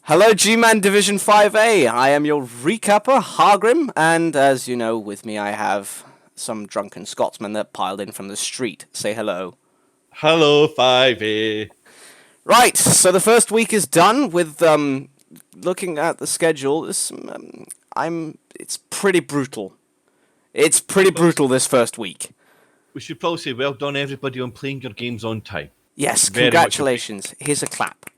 Hello, GMAN Division 5A. I am your recapper, Hargrim, and as you know, with me I have some drunken Scotsman that piled in from the street. Say hello. Hello, 5A. Right, so the first week is done with looking at the schedule. It's pretty brutal. It's pretty brutal this first week. We should probably say well done, everybody, on playing your games on time. Yes, Very much congratulations. Here's a clap.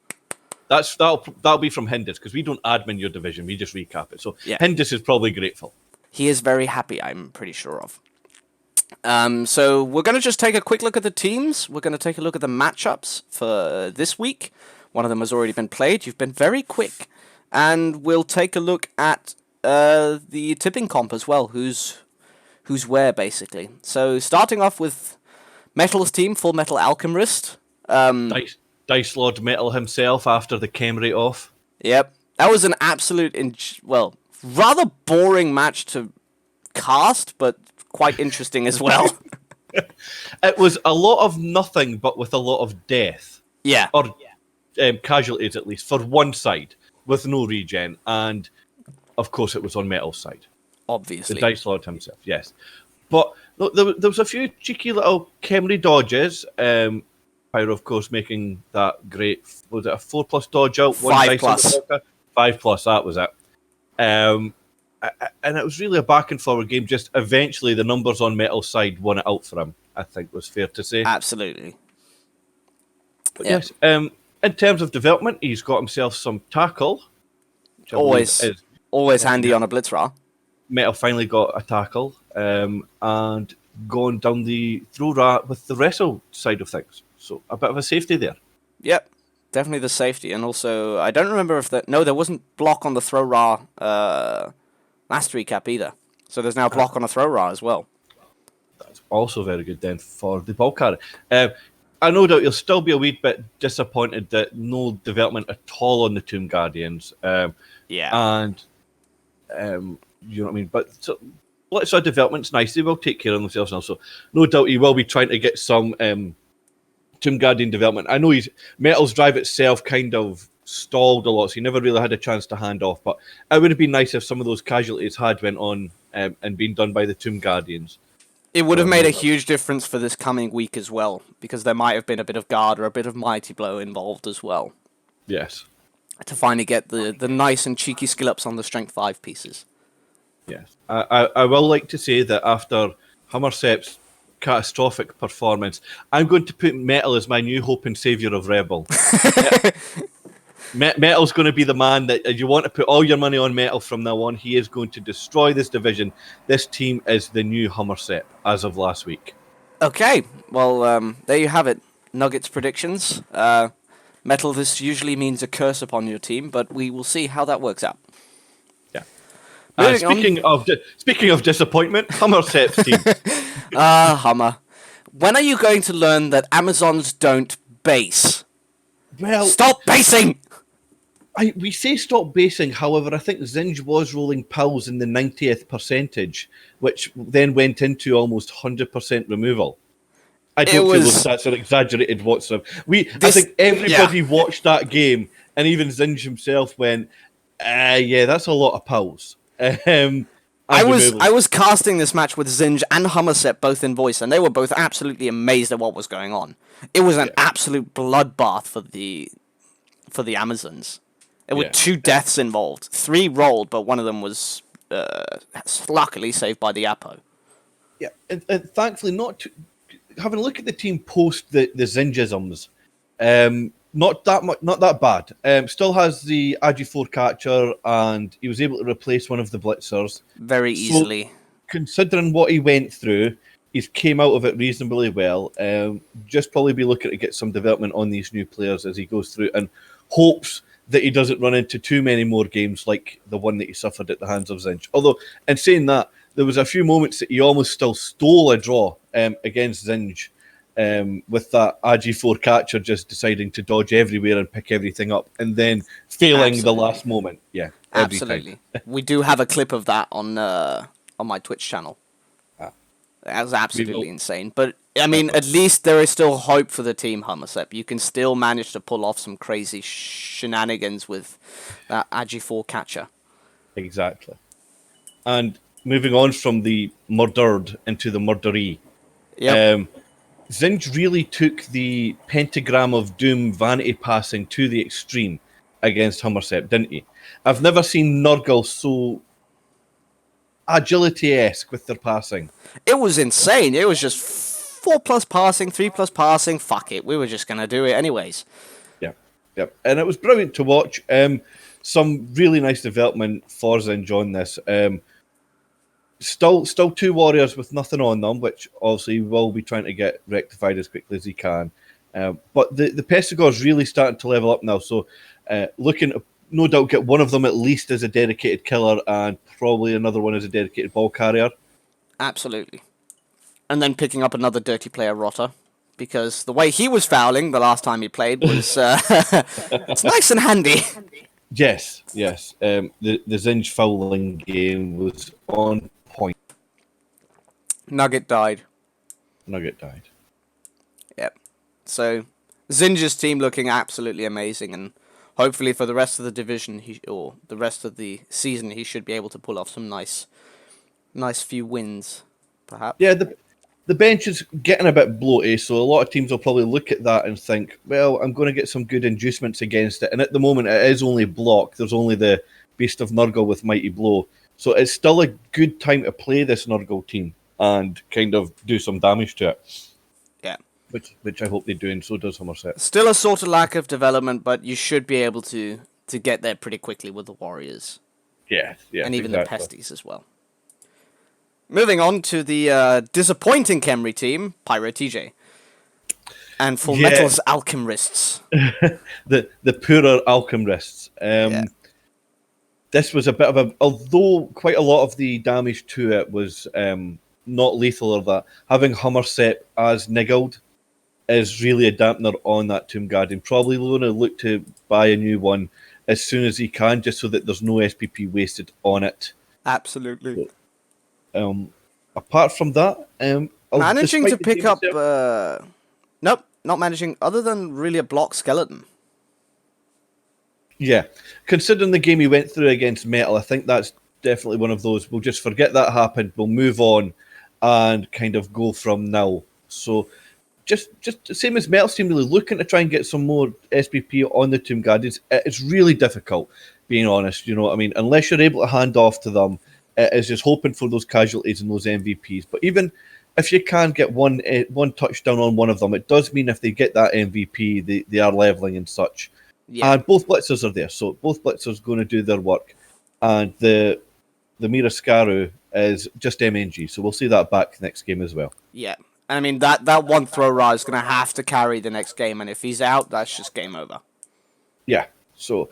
that'll be from Hindus, because we don't admin your division, we just recap it. So Yeah. Hindus is probably grateful. He is very happy, I'm pretty sure of. So we're going to just take a quick look at the teams. We're going to take a look at the matchups for this week. One of them has already been played. You've been very quick. And we'll take a look at the tipping comp as well, who's where, basically. So starting off with Metal's team, Full Metal Alchemist. Dice Lord Metal himself after the chem rate off. Yep. That was an absolute, rather boring match to cast, but quite interesting as well. It was a lot of nothing, but with a lot of death. Yeah. Or casualties, at least, for one side, with no regen. And, of course, it was on Metal's side. Obviously. The Dice Lord himself, yes. But look, there was a few cheeky little Kemry dodges. Pyro, of course, making that great, was it a 4+ dodge out? 5+. 5+, that was it. And it was really a back and forward game. Just eventually the numbers on Metal's side won it out for him, I think was fair to say. Absolutely. But yes, in terms of development, he's got himself some tackle. Always handy on a Blitzra. Metal finally got a tackle and gone down the throw rat with the wrestle side of things. So a bit of a safety there. Yep, definitely the safety. And also, I don't remember if there wasn't block on the throw ra last recap either. So there's now block on a throw ra as well. That's also very good then for the ball carrier. I no doubt you'll still be a wee bit disappointed that no development at all on the Tomb Guardians. Yeah. And you know what I mean? But so lots of development's nice. They will take care of themselves now. So no doubt he will be trying to get some Tomb Guardian development. I know Metal's drive itself kind of stalled a lot, so he never really had a chance to hand off. But it would have been nice if some of those casualties had went on and been done by the Tomb Guardians. It would have made a huge difference for this coming week as well, because there might have been a bit of guard or a bit of mighty blow involved as well. Yes. To finally get the nice and cheeky skill ups on the strength 5 pieces. Yes. I will like to say that after Hummersep's catastrophic performance, I'm going to put Metal as my new hope and saviour of Rebel. Metal's going to be the man that you want to put all your money on. Metal from now on. He is going to destroy this division. This team is the new Hummersep as of last week. Okay, well, there you have it. Nuggets predictions. Metal, this usually means a curse upon your team, but we will see how that works out. Yeah. Speaking of disappointment, Hummersep's team. Hummer. When are you going to learn that Amazons don't base? Well, stop basing! We say stop basing, however, I think Zinj was rolling pills in the 90th percentage, which then went into almost 100% removal. I don't feel those stats are exaggerated whatsoever. I think everybody watched that game, and even Zinj himself went, yeah, that's a lot of pills. I was casting this match with Zinj and Hummersep both in voice, and they were both absolutely amazed at what was going on. It was an absolute bloodbath for the Amazons. There were 2 deaths involved. 3 rolled, but one of them was luckily saved by the Apo. Yeah, and thankfully having a look at the team post the Zinjisms, not that bad. Still has the Agi4 catcher, and he was able to replace one of the blitzers very easily. So, considering what he went through, he's came out of it reasonably well. Just probably be looking to get some development on these new players as he goes through, and hopes that he doesn't run into too many more games like the one that he suffered at the hands of Zinj. Although, in saying that, there was a few moments that he almost still stole a draw against Zinj. With that Agi4 catcher just deciding to dodge everywhere and pick everything up, and then failing the last moment. Yeah, absolutely. We do have a clip of that on my Twitch channel. That was absolutely insane. But I mean, at least there is still hope for the team, Hummersep. You can still manage to pull off some crazy shenanigans with that Agi4 catcher. Exactly. And moving on from the murdered into the murderee, Yep. Zinj really took the pentagram of doom vanity passing to the extreme against Hummersep, didn't he? I've never seen Nurgle so agility-esque with their passing. It was insane. It was just 4+ passing, 3+ passing. Fuck it. We were just going to do it anyways. Yep. And it was brilliant to watch. Some really nice development for Zinj on this. Still two warriors with nothing on them, which obviously will be trying to get rectified as quickly as he can. But the Pestigor's really starting to level up now. So looking to no doubt get one of them at least as a dedicated killer and probably another one as a dedicated ball carrier. Absolutely. And then picking up another dirty player, Rotter. Because the way he was fouling the last time he played was it's nice and handy. Yes. The Zinj fouling game was on point. Nugget died. Yep. So Zinj's team looking absolutely amazing, and hopefully for the rest of the division or the rest of the season he should be able to pull off some nice few wins, perhaps. Yeah, the bench is getting a bit bloated, so a lot of teams will probably look at that and think, well, I'm going to get some good inducements against it. And at the moment, it is only block. There's only the Beast of Nurgle with Mighty Blow. So it's still a good time to play this Nurgle team and kind of do some damage to it. Yeah. Which I hope they do, and so does Hummersep. Still a sort of lack of development, but you should be able to get there pretty quickly with the Warriors. Yeah. And even exactly. the Pesties as well. Moving on to the disappointing Khemri team, Pyro TJ. And Full Metal's Alchemists. the poorer Alchemists. This was a bit of although quite a lot of the damage to it was not lethal or that, having Hummersep as niggled is really a dampener on that Tomb Guardian. Probably going to look to buy a new one as soon as he can, just so that there's no SPP wasted on it. Absolutely. Apart from that, managing to pick up... nope, not managing, other than really a block skeleton. Yeah, considering the game he went through against Metal, I think that's definitely one of those. We'll just forget that happened, we'll move on and kind of go from now. So just the same as Metal's team, really looking to try and get some more SPP on the Tomb Guardians. It's really difficult, being honest, you know what I mean? Unless you're able to hand off to them, it's just hoping for those casualties and those MVPs. But even if you can get one touchdown on one of them, it does mean if they get that MVP, they are leveling and such. Yeah. And both blitzers are there, so both blitzers going to do their work. And the Miraskaru is just MNG, so we'll see that back next game as well. Yeah, I mean that one throw is going to have to carry the next game, and if he's out, that's just game over. Yeah, so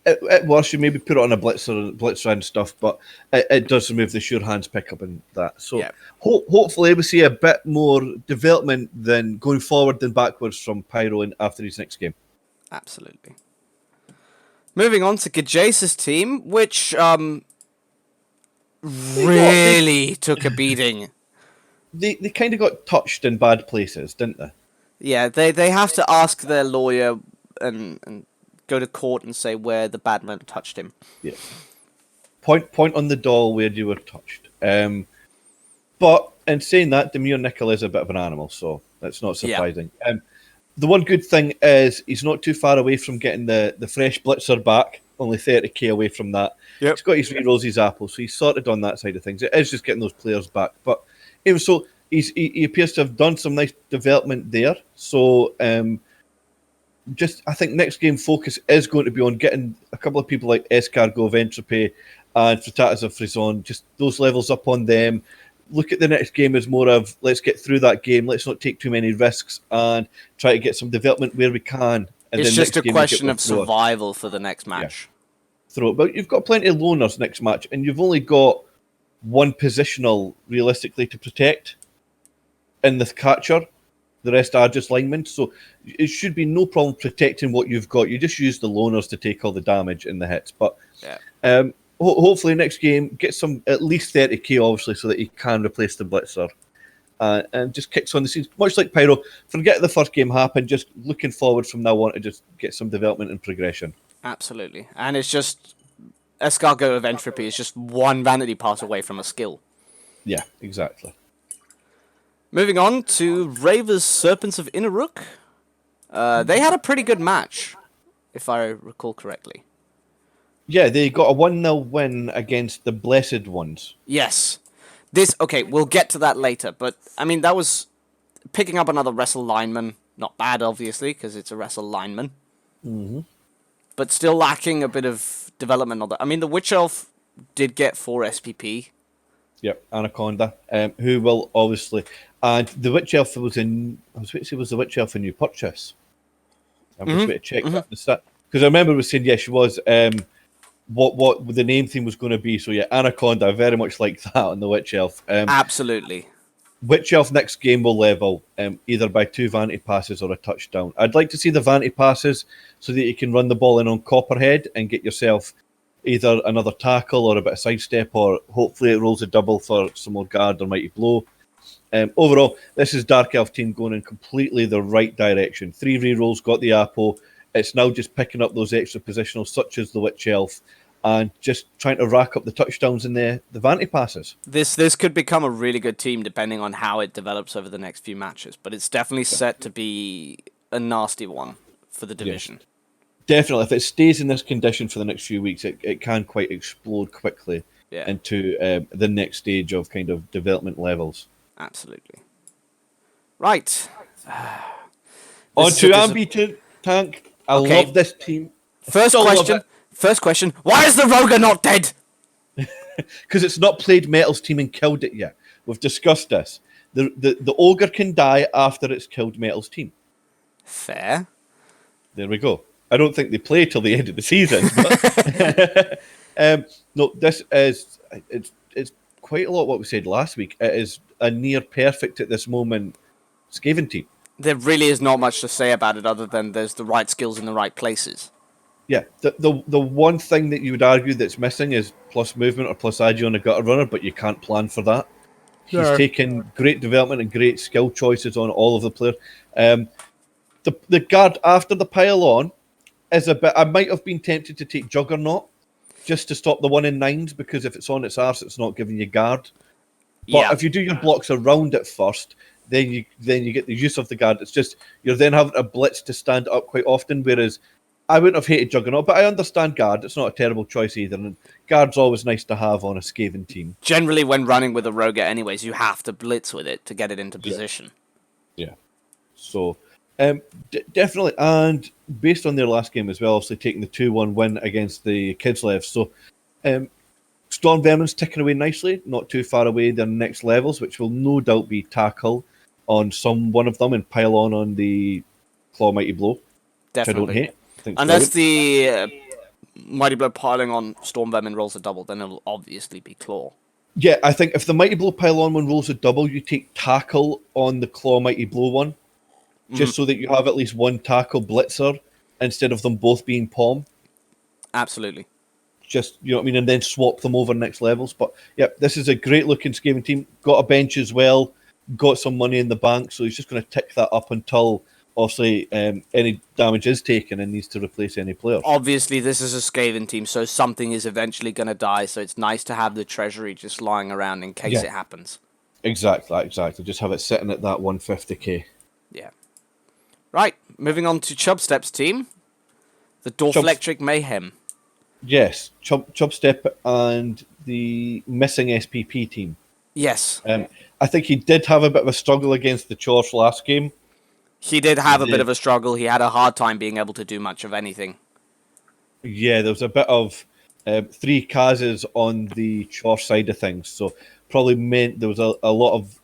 at worst you maybe put it on a blitzer and stuff, but it does remove the sure hands pickup and that. So yeah. Hopefully we see a bit more development than going forward than backwards from Pyro after his next game. Absolutely. Moving on to Gajace's team, which really took a beating. They kind of got touched in bad places, didn't they? Yeah, they have to ask their lawyer and go to court and say where the bad man touched him. Yeah. Point on the doll where you were touched. But in saying that, Demir Nickel is a bit of an animal, so that's not surprising. Yeah. The one good thing is he's not too far away from getting the fresh blitzer back, only 30k away from that. Yep. He's got his re-rolls, his apples, so he's sorted on that side of things. It is just getting those players back. But even so, he appears to have done some nice development there. So I think next game focus is going to be on getting a couple of people like Escargot, Entropy, and Fritatas of Frison, just those levels up on them. Look at the next game as more of, let's get through that game, let's not take too many risks, and try to get some development where we can. And it's then just a question of survival for the next match. Yeah. Throw it. But you've got plenty of loners next match, and you've only got one positional, realistically, to protect in the catcher. The rest are just linemen, so it should be no problem protecting what you've got. You just use the loners to take all the damage and the hits. But hopefully next game, get some at least 30k, obviously, so that he can replace the blitzer. And just kicks on the scenes. Much like Pyro, forget the first game happened, just looking forward from now on to just get some development and progression. Absolutely. And it's just Escargot of Entropy is just one vanity pass away from a skill. Yeah, exactly. Moving on to Raver's Serpents of Innerrook. They had a pretty good match, if I recall correctly. Yeah, they got a 1-0 win against the Blessed Ones. Yes. Okay, we'll get to that later, but, I mean, that was picking up another Wrestle lineman. Not bad, obviously, because it's a Wrestle lineman. Mm-hmm. But still lacking a bit of development on that. I mean, the Witch Elf did get 4 SPP. Yep, Anaconda, who will obviously, and the Witch Elf was in. I was waiting to say was the Witch Elf a new purchase. I'm just waiting to check that because I remember we saying yes, she was. What the name theme was going to be? So yeah, Anaconda, I very much like that on the Witch Elf. Absolutely. Witch Elf next game will level either by 2 vanity passes or a touchdown. I'd like to see the vanity passes so that you can run the ball in on Copperhead and get yourself either another tackle or a bit of sidestep, or hopefully it rolls a double for some more guard or mighty blow. Overall, this is Dark Elf team going in completely the right direction. 3 rerolls, got the Apo. It's now just picking up those extra positionals, such as the Witch Elf, and just trying to rack up the touchdowns and the vanity passes. This could become a really good team depending on how it develops over the next few matches, but it's definitely set to be a nasty one for the division. Yes. Definitely, if it stays in this condition for the next few weeks, it can quite explode quickly into the next stage of kind of development levels. Absolutely. Right. On to Unbeaten Tank. I love this team. First question. Why is the Roger not dead? Because it's not played Metal's team and killed it yet. We've discussed this. The Ogre can die after it's killed Metal's team. Fair. There we go. I don't think they play till the end of the season. But no, this is it's quite a lot what we said last week. It is a near perfect at this moment Skaven team. There really is not much to say about it other than there's the right skills in the right places. Yeah, the one thing that you would argue that's missing is plus movement or plus agi on a gutter runner, but you can't plan for that. He's taken great development and great skill choices on all of the players. The guard after the pile-on is a bit. I might have been tempted to take Juggernaut just to stop the 1 in 9s, because if it's on its arse, it's not giving you guard. But if you do your blocks around it first, then you get the use of the guard. It's just you're then having a blitz to stand up quite often, whereas I wouldn't have hated Juggernaut, but I understand guard. It's not a terrible choice either, and guard's always nice to have on a Skaven team. Generally, when running with a Roger anyways, you have to blitz with it to get it into position. Yeah. So, definitely, and based on their last game as well, obviously taking the 2-1 win against the Kidslev. So, Storm Vermin's ticking away nicely, not too far away their next levels, which will no doubt be tackle on one of them and pile on the Claw Mighty Blow, Definitely. which I don't hate. Unless the Mighty Blow piling on Storm Vermin rolls a double, then it'll obviously be Claw. Yeah, I think if the Mighty Blow pile on one rolls a double, you take tackle on the Claw Mighty Blow one, just so that you have at least one tackle blitzer instead of them both being palm. Absolutely. Just, you know what I mean, and then swap them over next levels. But yeah, this is a great looking Skaven team. Got a bench as well, got some money in the bank, so he's just going to tick that up until obviously any damage is taken and needs to replace any players. Obviously, this is a Skaven team, so something is eventually going to die, so it's nice to have the treasury just lying around in case it happens. Exactly. Just have it sitting at that 150k. Yeah. Right, moving on to Chubstep's team, the Dorflectric Mayhem. Yes, Chubstep and the missing SPP team. Yes. I think he did have a bit of a struggle against the Chorf last game. He did have a bit of a struggle. He had a hard time being able to do much of anything. Yeah, there was a bit of 3 Kazes on the Chorf side of things, so probably meant there was a lot of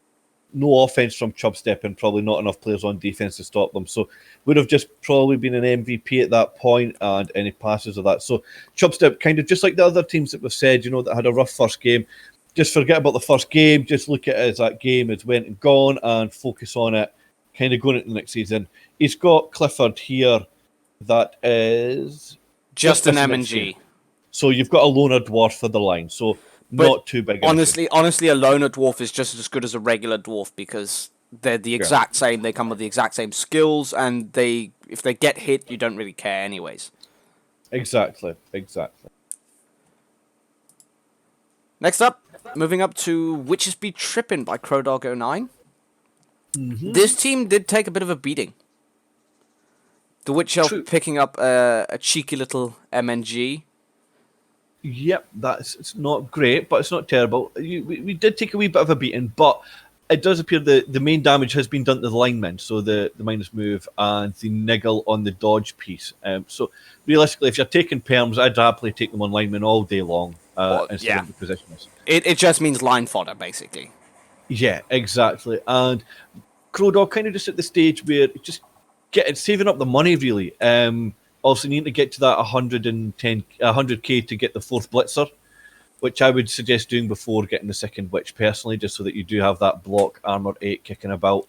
no offense from Chubstep and probably not enough players on defense to stop them. So would have just probably been an MVP at that point and any passes of that. So Chubstep, kind of just like the other teams that we've said, you know, that had a rough first game, just forget about the first game, just look at it as that game has went and gone and focus on it, kind of going into the next season. He's got Clifford here that is just an M&G. So you've got a loner dwarf for the line. So not too big. Honestly, a loner dwarf is just as good as a regular dwarf because they're the exact same. They come with the exact same skills, and if they get hit, you don't really care anyways. Exactly. Next up, moving up to Witches Be Trippin' by CrowDog09. Mm-hmm. This team did take a bit of a beating. The Witch Elf True. picking up a cheeky little MNG. Yep, it's not great, but it's not terrible. We did take a wee bit of a beating, but it does appear the main damage has been done to the linemen, so the minus move and the niggle on the dodge piece. So realistically, if you're taking perms, I'd happily take them on linemen all day long Well, instead yeah. of the positions. It just means line fodder, basically. Yeah, exactly. And Crowdog kind of just at the stage where just saving up the money really. Also needing to get to that 100k to get the fourth blitzer, which I would suggest doing before getting the second witch personally, just so that you do have that block armor 8 kicking about.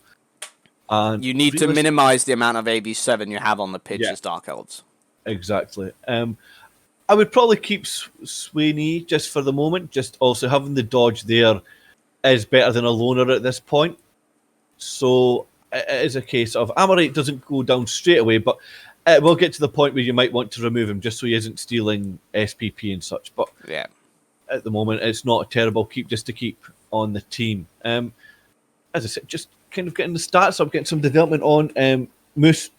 And You need to minimize the amount of AB7 you have on the pitch as Dark Elves. Exactly. I would probably keep Sweeney just for the moment. Just also having the dodge there is better than a loner at this point. So it is a case of Amorite doesn't go down straight away, but it will get to the point where you might want to remove him just so he isn't stealing SPP and such. But yeah, at the moment, it's not a terrible keep just to keep on the team. As I said, just kind of getting the stats up, getting some development on. Moose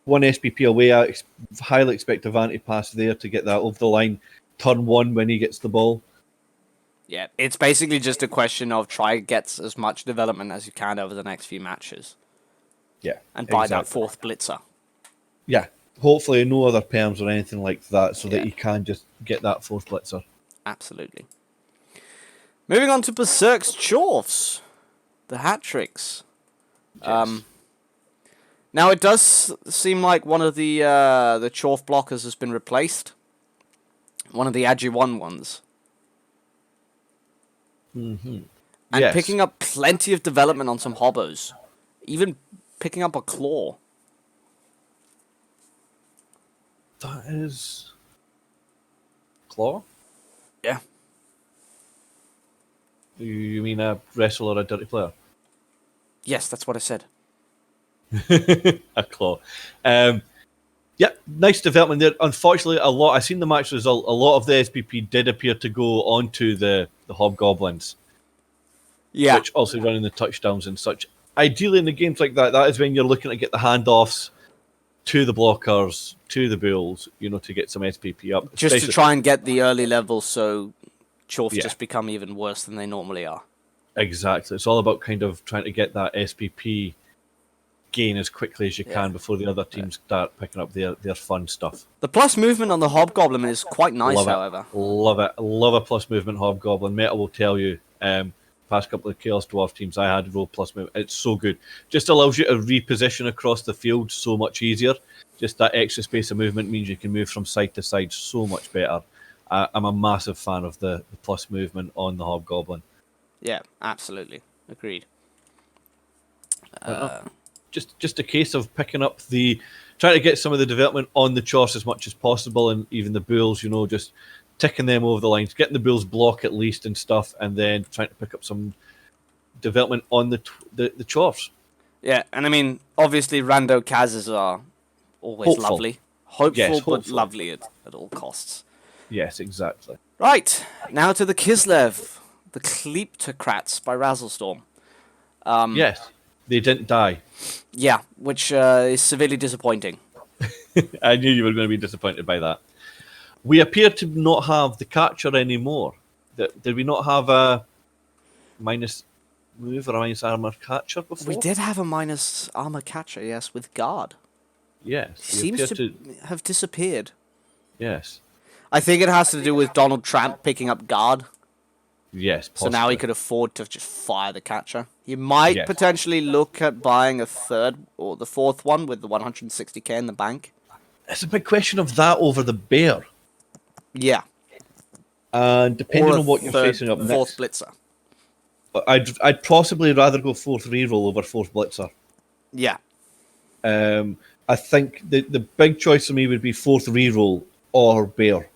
1 SPP away. I highly expect a Vanty pass there to get that over the line. Turn 1 when he gets the ball. Yeah, it's basically just a question of try get as much development as you can over the next few matches. Yeah, and buy that fourth blitzer. Yeah, hopefully no other perms or anything like that, so that he can just get that fourth blitzer. Absolutely. Moving on to Berserk's Chorfs, the hat tricks. Yes. Now it does seem like one of the Chorf blockers has been replaced. One of the Agi 1 ones. Mm-hmm. And picking up plenty of development on some hobos. Even picking up a claw. That is... Claw? Yeah. You mean a wrestler or a dirty player? Yes, that's what I said. A claw. Yeah, nice development there. Unfortunately, I've seen the match result. A lot of the SPP did appear to go onto the Hobgoblins. Yeah. Which also running the touchdowns and such. Ideally, in the games like that is when you're looking to get the handoffs to the blockers, to the bulls, to get some SPP up. Just to try and get the early levels so Chorf just become even worse than they normally are. Exactly. It's all about kind of trying to get that SPP gain as quickly as you can before the other teams start picking up their fun stuff. The plus movement on the Hobgoblin is quite nice, however. Love it. Love a plus movement Hobgoblin. Meta will tell you, past couple of Chaos Dwarf teams I had roll plus movement. It's so good. Just allows you to reposition across the field so much easier. Just that extra space of movement means you can move from side to side so much better. I'm a massive fan of the plus movement on the Hobgoblin. Yeah, absolutely. Agreed. Just a case of picking up trying to get some of the development on the Chorfs as much as possible, and even the bulls, just ticking them over the lines, getting the bulls block at least and stuff, and then trying to pick up some development on the Chorfs. Yeah, and I mean, obviously, rando Kazs are always lovely. Hopeful, but lovely at all costs. Yes, exactly. Right, now to the Kislev, the Kleptocrats by Razzlestorm. Yes, they didn't die. Yeah, which is severely disappointing. I knew you were going to be disappointed by that. We appear to not have the catcher anymore. Did we not have a minus move or a minus armor catcher before? We did have a minus armor catcher, yes, with guard. Yes. He seems to have disappeared. Yes. I think it has to do with Donald Trump picking up guard. Yes, possibly. So now he could afford to just fire the catcher. He might potentially look at buying a third or the fourth one with the 160k in the bank. It's a big question of that over the bear. Yeah. And depending on what you're facing up next. Fourth blitzer. I'd possibly rather go fourth reroll over fourth blitzer. Yeah. I think the big choice for me would be fourth reroll or bear.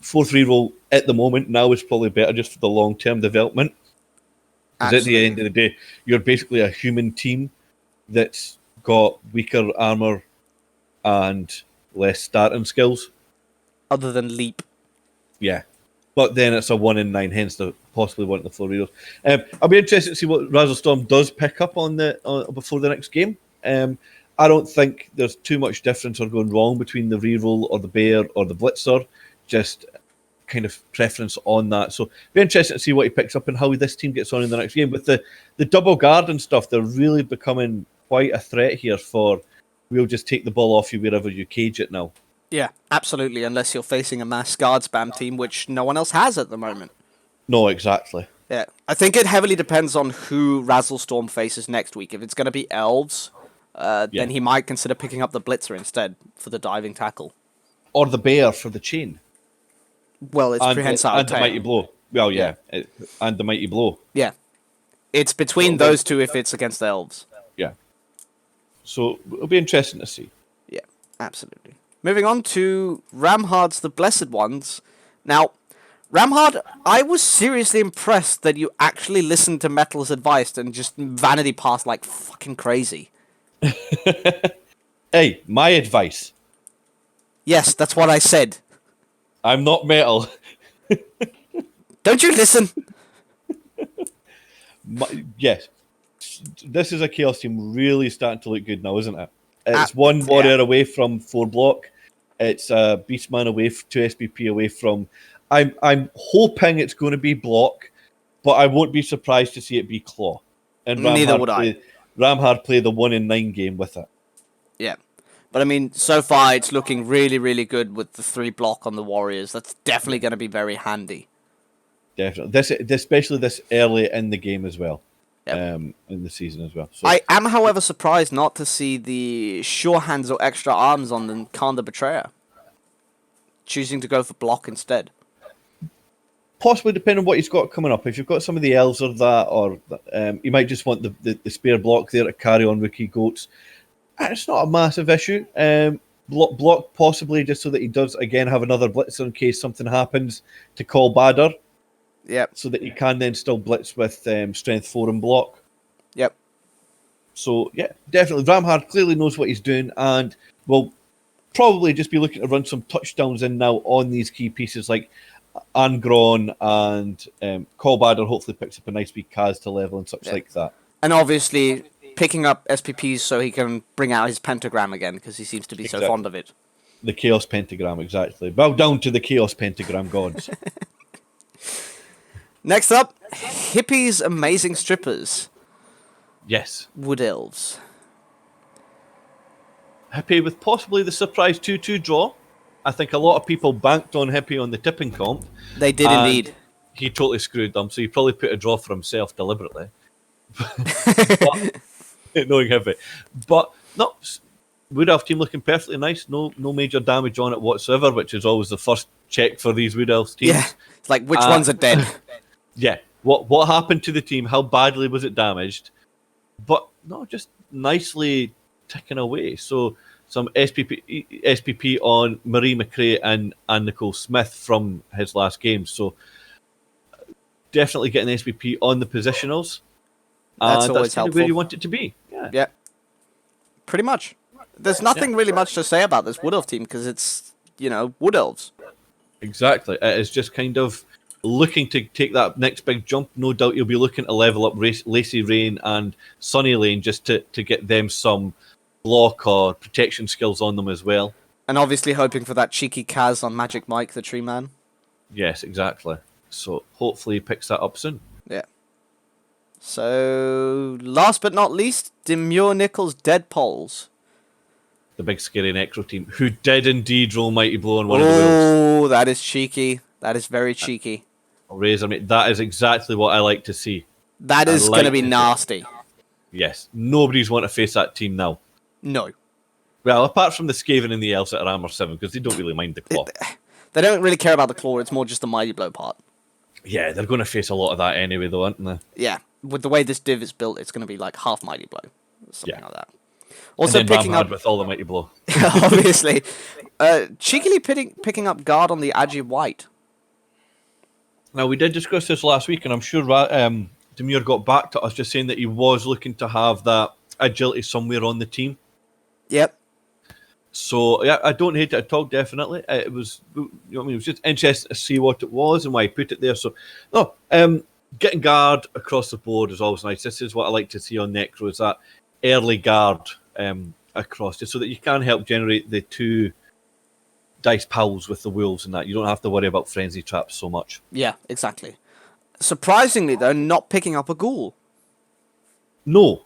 Fourth reroll at the moment now is probably better just for the long-term development. Because at the end of the day, you're basically a human team that's got weaker armor and less starting skills. other than leap. Yeah. But then it's a 1 in 9, hence the possibly wanting the Floridos. I'll be interested to see what Razzlestorm does pick up on before the next game. I don't think there's too much difference or going wrong between the reroll or the bear or the blitzer. Just kind of preference on that. So be interested to see what he picks up and how this team gets on in the next game. With the double guard and stuff, they're really becoming quite a threat here for we'll just take the ball off you wherever you cage it now. Yeah, absolutely, unless you're facing a mass guard spam team, which no one else has at the moment. No, exactly. Yeah, I think it heavily depends on who Razzlestorm faces next week. If it's going to be Elves, then he might consider picking up the Blitzer instead for the diving tackle. Or the bear for the chain. Well, it's prehensile and the mighty blow. Well, yeah. And the mighty blow. Yeah. It's between those two if it's against the Elves. Yeah. So it'll be interesting to see. Yeah, absolutely. Moving on to Ramhard's The Blessed Ones. Now, Ramhard, I was seriously impressed that you actually listened to Metal's advice and just vanity passed like fucking crazy. Hey, my advice. Yes, that's what I said. I'm not Metal. Don't you listen? Yes. This is a Chaos team really starting to look good now, isn't it? It's one warrior away from 4 block. It's Beastman away, 2 SPP away from... I'm hoping it's going to be block, but I won't be surprised to see it be claw. And Neither would I. Ramhard play the 1 in 9 game with it. Yeah. But I mean, so far it's looking really, really good with the 3 block on the Warriors. That's definitely going to be very handy. Definitely. Especially this early in the game as well. Yep. In the season as well. So. I am, however, surprised not to see the sure hands or extra arms on the Khan the Betrayer. Choosing to go for block instead. Possibly depending on what he's got coming up. If you've got some of the elves or that, or you might just want the spare block there to carry on rookie goats. And it's not a massive issue. Block possibly just so that he does again have another blitzer in case something happens to call Badder. Yep. So that he can then still blitz with strength 4 and block. Yep. So yeah, definitely Ramhard clearly knows what he's doing and will probably just be looking to run some touchdowns in now on these key pieces like Angron and Callbadder hopefully picks up a nice wee Kaz to level and such like that. And obviously picking up SPPs so he can bring out his pentagram again because he seems to be so fond of it. The Chaos Pentagram, exactly. Bow down to the Chaos Pentagram gods. Next up, Hippie's Amazing Strippers. Yes. Wood Elves. Hippie with possibly the surprise 2-2 draw. I think a lot of people banked on Hippie on the tipping comp. They did indeed. He totally screwed them, so he probably put a draw for himself deliberately. Knowing Hippie. But no, Wood Elf team looking perfectly nice. No major damage on it whatsoever, which is always the first check for these Wood Elf teams. Yeah, it's like which ones are dead. Yeah, what happened to the team? How badly was it damaged? But no, just nicely ticking away. So some SPP on Marie McRae and Nicole Smith from his last game. So definitely getting SPP on the positionals. That's always helpful. Where you want it to be. Yeah. Pretty much. There's nothing really much to say about this Wood Elf team because it's, Wood Elves. Exactly. It is just kind of looking to take that next big jump. No doubt you'll be looking to level up Lacey Rain and Sunny Lane just to get them some block or protection skills on them as well. And obviously hoping for that cheeky Kaz on Magic Mike, the Tree Man. Yes, exactly. So hopefully he picks that up soon. Yeah. So, last but not least, Demure Nichols Dead Poles. The big scary Necro team, who did indeed roll Mighty Blow on one of the wheels. Oh, that is cheeky. That is very cheeky. Razor, mate, that is exactly what I like to see. That is going to be nasty. Yes, nobody's want to face that team now. No. Well, apart from the Skaven and the Elves that are Armor 7, because they don't really mind the claw. They don't really care about the claw, it's more just the Mighty Blow part. Yeah, they're going to face a lot of that anyway, though, aren't they? Yeah, with the way this div is built, it's going to be like half Mighty Blow. Something like that. Also picking up with all the Mighty Blow. Obviously. Cheekily picking up guard on the Agi White. Now, we did discuss this last week, and I'm sure Demure got back to us just saying that he was looking to have that agility somewhere on the team. Yep. So yeah, I don't hate it at all. Definitely, it was. You know what I mean? It was just interesting to see what it was and why he put it there. So, no, getting guard across the board is always nice. This is what I like to see on Necro, is that early guard across, just so that you can help generate the two dice pals with the wolves and that. You don't have to worry about frenzy traps so much. Yeah, exactly. Surprisingly, though, not picking up a ghoul. No.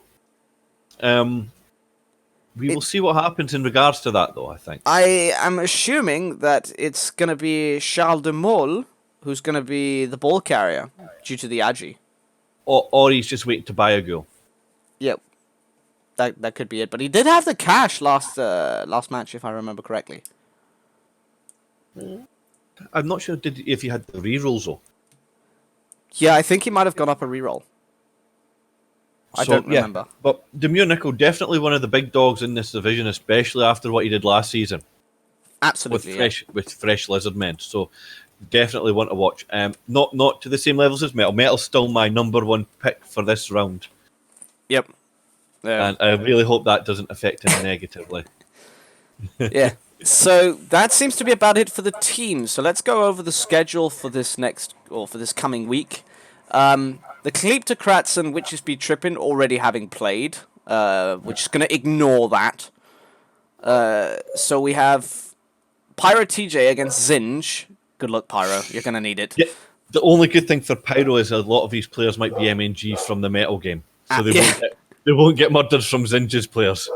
We will see what happens in regards to that, though, I think. I am assuming that it's going to be Charles de Mol who's going to be the ball carrier due to the Agi. Or he's just waiting to buy a ghoul. Yep. That could be it. But he did have the cash last match, if I remember correctly. I'm not sure if he had the rerolls, though. Yeah, I think he might have gone up a reroll. I don't remember. But Demure Nickel, definitely one of the big dogs in this division, especially after what he did last season. Absolutely. With fresh lizard men. So definitely one to watch. Not to the same levels as Metal. Metal's still my number one pick for this round. Yep. And I really hope that doesn't affect him negatively. Yeah. So that seems to be about it for the team. So let's go over the schedule for this coming week. The Kleptocrats and Witches Be Trippin' already having played. We're just going to ignore that. So we have Pyro TJ against Zinj. Good luck, Pyro. You're going to need it. Yeah, the only good thing for Pyro is a lot of these players might be MNG from the Metal game. So they won't get murdered from Zinj's players.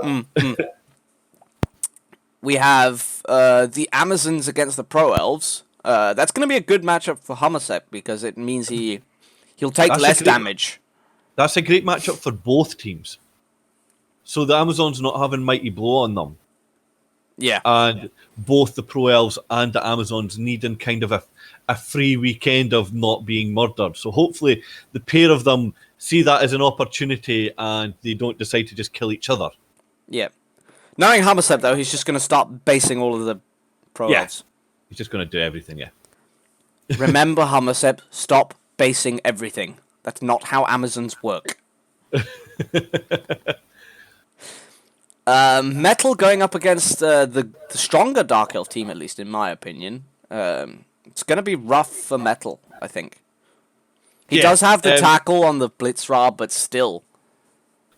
We have the Amazons against the Pro Elves. That's going to be a good matchup for Hummersep because it means he'll take less damage. That's a great matchup for both teams. So the Amazons not having Mighty Blow on them. Yeah. And both the Pro Elves and the Amazons needing kind of a free weekend of not being murdered. So hopefully the pair of them see that as an opportunity and they don't decide to just kill each other. Yeah. Knowing Hummersep, though, he's just going to start basing all of the Pro Elves. He's just going to do everything, yeah. Remember, Hummersep, stop basing everything. That's not how Amazons work. Metal going up against the stronger Dark Elf team, at least in my opinion. It's going to be rough for Metal, I think. He does have the tackle on the Blitzra, but still.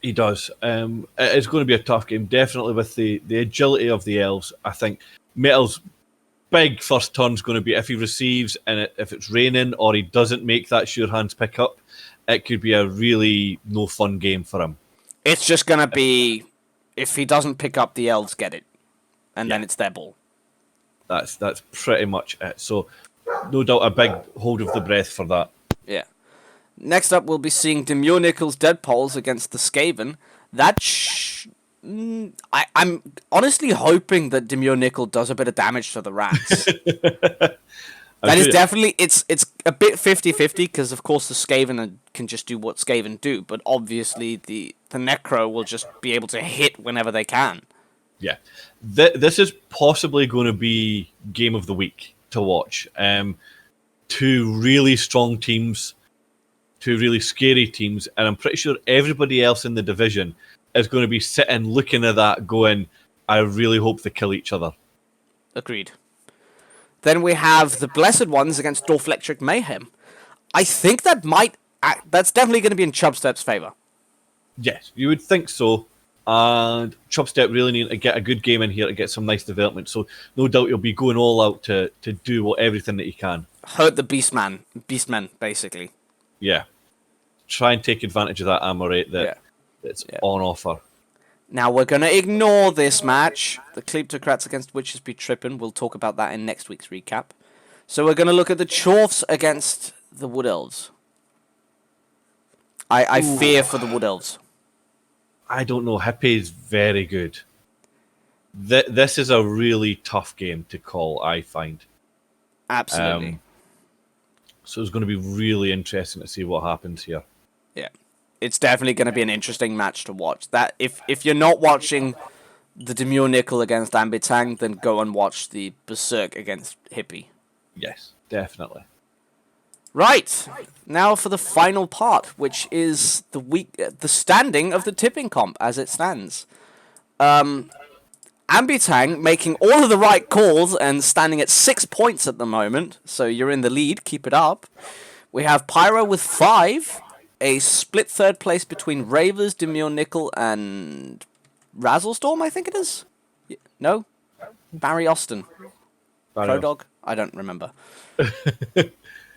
He does. It's going to be a tough game, definitely with the agility of the elves. I think Metal's big first turn is going to be if he receives and if it's raining or he doesn't make that sure hands pick up, it could be a really no fun game for him. It's just going to be if he doesn't pick up, the elves get it, and then it's their ball. That's pretty much it. So no doubt a big hold of the breath for that. Yeah. Next up, we'll be seeing Demure Nickel's Deadpoles against the Skaven. I'm honestly hoping that Demure Nickel does a bit of damage to the rats. That is definitely... It's a bit 50-50, because of course the Skaven can just do what Skaven do, but obviously the Necro will just be able to hit whenever they can. Yeah. This is possibly going to be game of the week to watch. Two really strong teams, two really scary teams, and I'm pretty sure everybody else in the division is going to be sitting looking at that going, I really hope they kill each other. Agreed. Then we have the Blessed Ones against Dorflectric Mayhem. I think that's definitely going to be in Chubstep's favour. Yes, you would think so. And Chubstep really need to get a good game in here to get some nice development. So no doubt he'll be going all out to do everything that he can. Hurt the Beastmen, basically. Yeah. Try and take advantage of that ammo rate that's on offer. Now we're going to ignore this match. The Kleptocrats against Witches Be Trippin'. We'll talk about that in next week's recap. So we're going to look at the Chorfs against the Wood Elves. I fear for the Wood Elves. I don't know. Hippie is very good. This is a really tough game to call, I find. Absolutely. So it's going to be really interesting to see what happens here. Yeah. It's definitely going to be an interesting match to watch. That if you're not watching the Demure Nickel against Ambitang, then go and watch the Berserk against Hippie. Yes, definitely. Right. Now for the final part, which is the standing of the tipping comp as it stands. Ambitang making all of the right calls and standing at 6 points at the moment. So you're in the lead. Keep it up. We have Pyro with 5. A split third place between Ravers, Demure Nickel, and Razzlestorm, I think it is. No? Barry Austin. Prodog? I don't remember.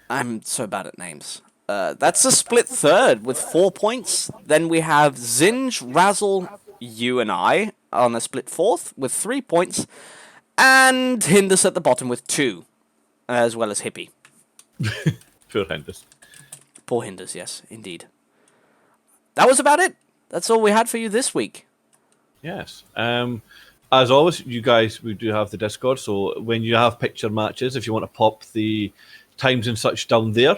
I'm so bad at names. That's a split third with 4 points. Then we have Zinj, Razzle, you and I on a split fourth with 3 points. And Hindus at the bottom with 2, as well as Hippie. Poor Hindus. Poor Hindus, yes, indeed. That was about it. That's all we had for you this week. Yes. As always, you guys, we do have the Discord, so when you have picture matches, if you want to pop the times and such down there,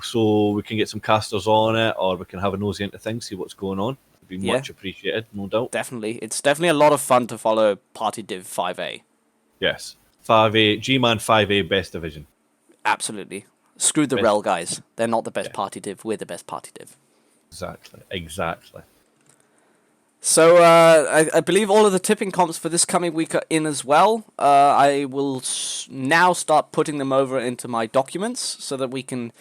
so we can get some casters on it, or we can have a nosy into things, see what's going on. It'd be much appreciated, no doubt. Definitely. It's definitely a lot of fun to follow Party Div 5A. Yes. 5A, GMAN 5A best division. Absolutely. Screw the Rel guys. They're not the best Party Div. We're the best Party Div. Exactly. So I believe all of the tipping comps for this coming week are in as well. I will now start putting them over into my documents so that we can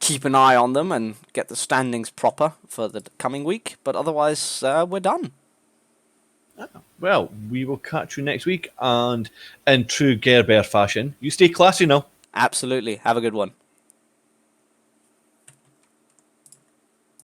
keep an eye on them and get the standings proper for the coming week. But otherwise, we're done. Well, we will catch you next week, and in true Gerber fashion, you stay classy now. Absolutely. Have a good one.